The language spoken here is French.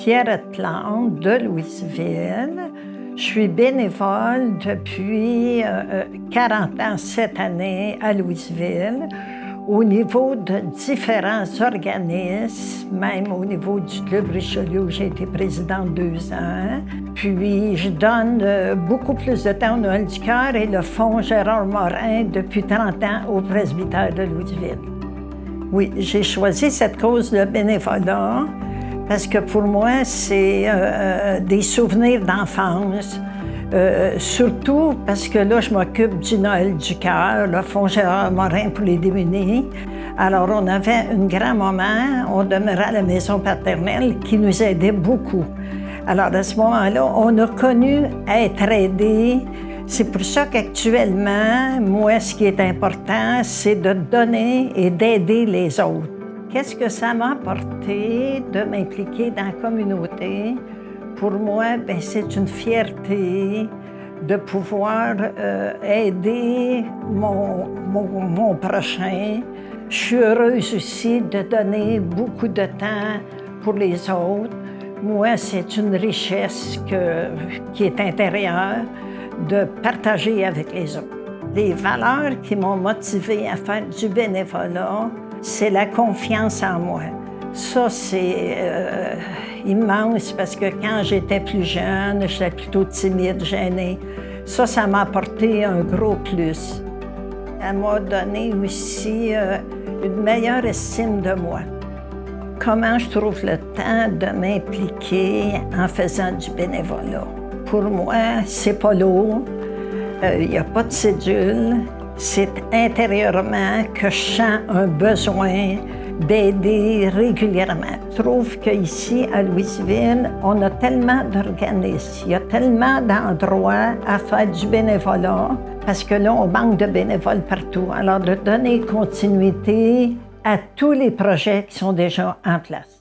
Pierrette Plante de Louisville. Je suis bénévole depuis 40 ans cette année à Louisville, au niveau de différents organismes, même au niveau du Club Richelieu où j'ai été présidente 2 ans. Puis je donne beaucoup plus de temps au Noël du Cœur et le Fonds Gérard Morin depuis 30 ans au presbytère de Louisville. Oui, j'ai choisi cette cause de bénévolat parce que pour moi, c'est des souvenirs d'enfance. Surtout parce que là, je m'occupe du Noël du Cœur, le Fonds Gérard Morin pour les démunis. Alors, on avait une grand-maman, on demeurait à la maison paternelle qui nous aidait beaucoup. Alors, à ce moment-là, on a connu être aidés. C'est pour ça qu'actuellement, moi, ce qui est important, c'est de donner et d'aider les autres. Qu'est-ce que ça m'a apporté de m'impliquer dans la communauté? Pour moi, bien, c'est une fierté de pouvoir aider mon prochain. Je suis heureuse aussi de donner beaucoup de temps pour les autres. Moi, c'est une richesse qui est intérieure de partager avec les autres. Les valeurs qui m'ont motivée à faire du bénévolat, c'est la confiance en moi. Ça, c'est immense parce que quand j'étais plus jeune, j'étais plutôt timide, gênée. Ça m'a apporté un gros plus. Elle m'a donné aussi une meilleure estime de moi. Comment je trouve le temps de m'impliquer en faisant du bénévolat? Pour moi, c'est pas lourd, il n'y a pas de cédule. C'est intérieurement que je sens un besoin d'aider régulièrement. Je trouve qu'ici, à Louisville, on a tellement d'organismes, il y a tellement d'endroits à faire du bénévolat, parce que là, on manque de bénévoles partout. Alors, de donner continuité à tous les projets qui sont déjà en place.